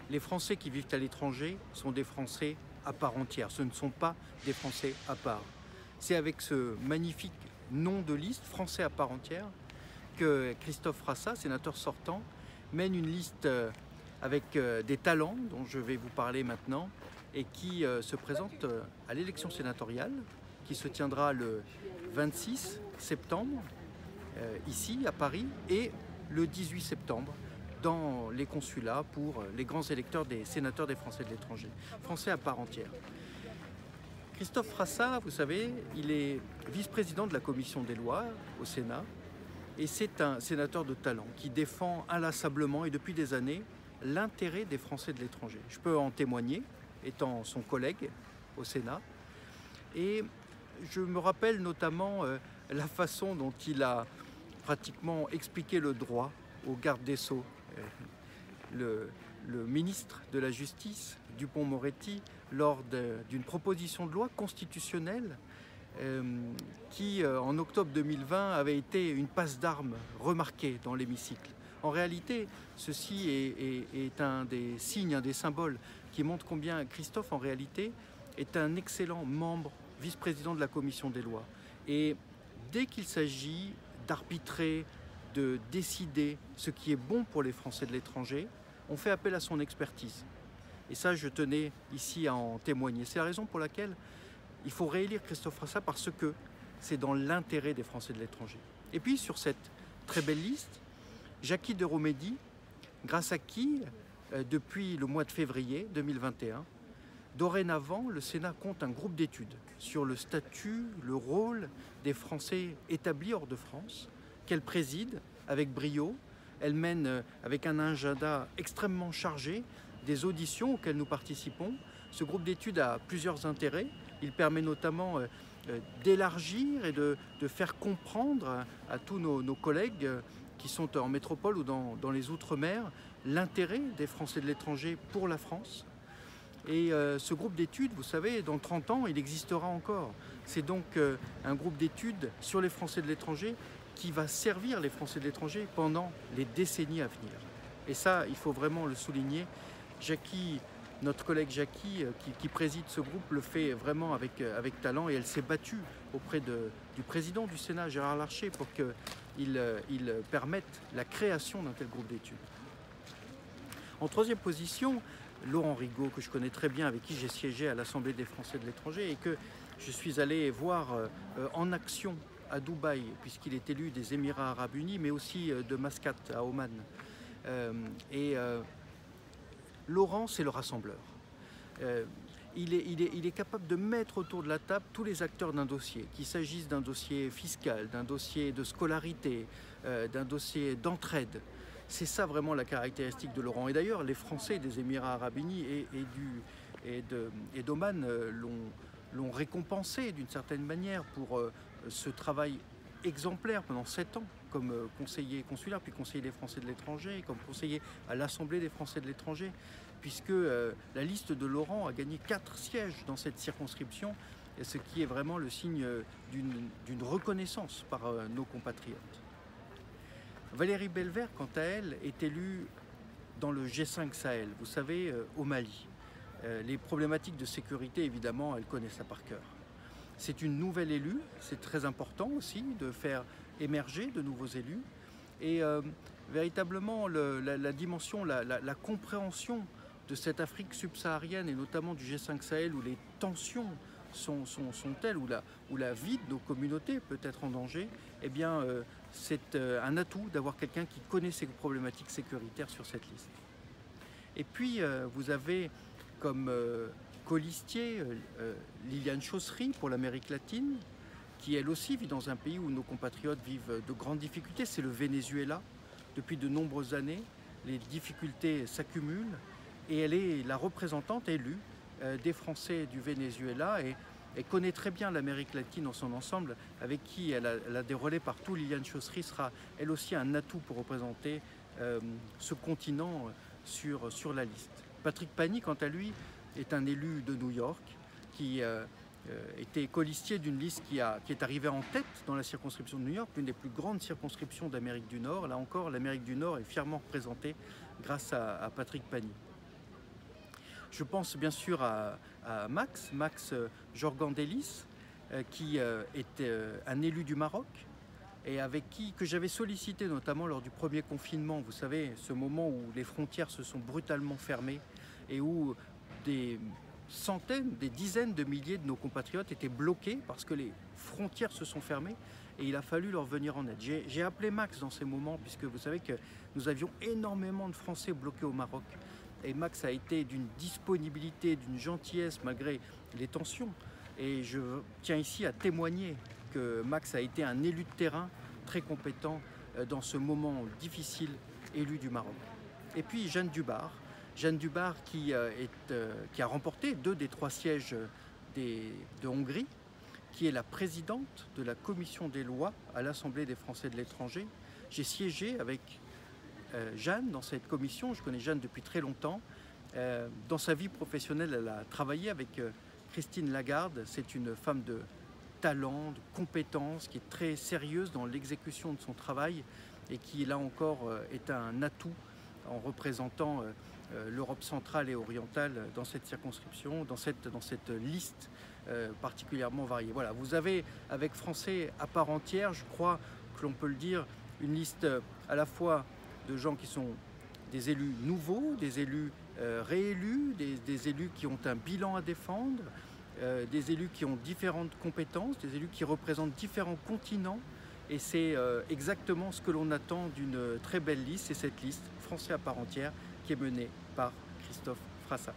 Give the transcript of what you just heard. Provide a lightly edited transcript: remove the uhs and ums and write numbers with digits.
Les Français qui vivent à l'étranger sont des Français à part entière. Ce ne sont pas des Français à part. C'est avec ce magnifique nom de liste, Français à part entière, que Christophe Frassa, sénateur sortant, mène une liste avec des talents dont je vais vous parler maintenant et qui se présente à l'élection sénatoriale qui se tiendra le 26 septembre ici à Paris et le 18 septembre dans les consulats pour les grands électeurs des sénateurs des Français de l'étranger, Français à part entière. Christophe Frassa, vous savez, il est vice-président de la commission des lois au Sénat et c'est un sénateur de talent qui défend inlassablement et depuis des années l'intérêt des Français de l'étranger. Je peux en témoigner, étant son collègue au Sénat. Et je me rappelle notamment la façon dont il a pratiquement expliqué le droit au garde des Sceaux, le ministre de la Justice, Dupond-Moretti, lors d'une proposition de loi constitutionnelle qui, en octobre 2020, avait été une passe d'armes remarquée dans l'hémicycle. En réalité, ceci est un des signes, un des symboles qui montre combien Christophe, en réalité, est un excellent membre, vice-président de la commission des lois. Et dès qu'il s'agit d'arbitrer, de décider ce qui est bon pour les Français de l'étranger, on fait appel à son expertise. Et ça, je tenais ici à en témoigner. C'est la raison pour laquelle il faut réélire Christophe Frassa parce que c'est dans l'intérêt des Français de l'étranger. Et puis, sur cette très belle liste, Jacky de Romédy, grâce à qui, depuis le mois de février 2021, dorénavant, le Sénat compte un groupe d'études sur le statut, le rôle des Français établis hors de France, qu'elle préside avec brio. Elle mène avec un agenda extrêmement chargé des auditions auxquelles nous participons. Ce groupe d'études a plusieurs intérêts. Il permet notamment d'élargir et de faire comprendre à tous nos collègues qui sont en métropole ou dans les Outre-mer l'intérêt des Français de l'étranger pour la France. Et ce groupe d'études, vous savez, dans 30 ans, il existera encore. C'est donc un groupe d'études sur les Français de l'étranger qui va servir les Français de l'étranger pendant les décennies à venir. Et ça, il faut vraiment le souligner. Jacky, notre collègue Jacky, qui préside ce groupe, le fait vraiment avec talent et elle s'est battue auprès du président du Sénat, Gérard Larcher, pour qu'il permette la création d'un tel groupe d'études. En troisième position, Laurent Rigaud, que je connais très bien, avec qui j'ai siégé à l'Assemblée des Français de l'étranger et que je suis allé voir en action à Dubaï, puisqu'il est élu des Émirats arabes unis, mais aussi de Mascate, à Oman. Laurent, c'est le rassembleur. Il est capable de mettre autour de la table tous les acteurs d'un dossier, qu'il s'agisse d'un dossier fiscal, d'un dossier de scolarité, d'un dossier d'entraide. C'est ça vraiment la caractéristique de Laurent. Et d'ailleurs, les Français des Émirats arabes unis et d'Oman l'ont récompensé d'une certaine manière pour ce travail exemplaire pendant 7 ans comme conseiller consulaire, puis conseiller des Français de l'étranger, comme conseiller à l'Assemblée des Français de l'étranger, puisque la liste de Laurent a gagné 4 sièges dans cette circonscription, ce qui est vraiment le signe d'une reconnaissance par nos compatriotes. Valérie Belvert, quant à elle, est élue dans le G5 Sahel, vous savez, au Mali. Les problématiques de sécurité, évidemment, elle connaît ça par cœur. C'est une nouvelle élue, c'est très important aussi de faire émerger de nouveaux élus. Et véritablement, la dimension, la compréhension de cette Afrique subsaharienne et notamment du G5 Sahel où les tensions sont telles, où la vie de nos communautés peut être en danger, eh bien, c'est un atout d'avoir quelqu'un qui connaît ces problématiques sécuritaires sur cette liste. Et puis, vous avez comme colistier Liliane Chaussery pour l'Amérique latine, qui elle aussi vit dans un pays où nos compatriotes vivent de grandes difficultés, c'est le Venezuela. Depuis de nombreuses années, les difficultés s'accumulent et elle est la représentante élue des Français du Venezuela et connaît très bien l'Amérique latine en son ensemble, avec qui elle a des relais partout. Liliane Chaussery sera elle aussi un atout pour représenter ce continent sur la liste. Patrick Pani, quant à lui, est un élu de New York qui était colistier d'une liste qui est arrivée en tête dans la circonscription de New York, l'une des plus grandes circonscriptions d'Amérique du Nord. Là encore, l'Amérique du Nord est fièrement représentée grâce à Patrick Pani. Je pense bien sûr à Max Jorgandelis, qui est un élu du Maroc et que j'avais sollicité notamment lors du premier confinement. Vous savez, ce moment où les frontières se sont brutalement fermées et où des centaines, des dizaines de milliers de nos compatriotes étaient bloqués parce que les frontières se sont fermées et il a fallu leur venir en aide. J'ai appelé Max dans ces moments puisque vous savez que nous avions énormément de Français bloqués au Maroc. Et Max a été d'une disponibilité, d'une gentillesse malgré les tensions. Et je tiens ici à témoigner que Max a été un élu de terrain très compétent dans ce moment difficile, élu du Maroc. Et puis Jeanne Dubar qui a remporté 2 des 3 sièges de Hongrie, qui est la présidente de la commission des lois à l'Assemblée des Français de l'étranger. J'ai siégé avec Jeanne dans cette commission, je connais Jeanne depuis très longtemps. Dans sa vie professionnelle, elle a travaillé avec Christine Lagarde. C'est une femme de talent, de compétence, qui est très sérieuse dans l'exécution de son travail et qui, là encore, est un atout en représentant l'Europe centrale et orientale dans cette circonscription, dans cette liste particulièrement variée. Voilà, vous avez, avec Français à part entière, je crois que l'on peut le dire, une liste à la fois de gens qui sont des élus nouveaux, des élus réélus, des élus qui ont un bilan à défendre, des élus qui ont différentes compétences, des élus qui représentent différents continents. Et c'est exactement ce que l'on attend d'une très belle liste, c'est cette liste Français à part entière qui est menée par Christophe Frassa.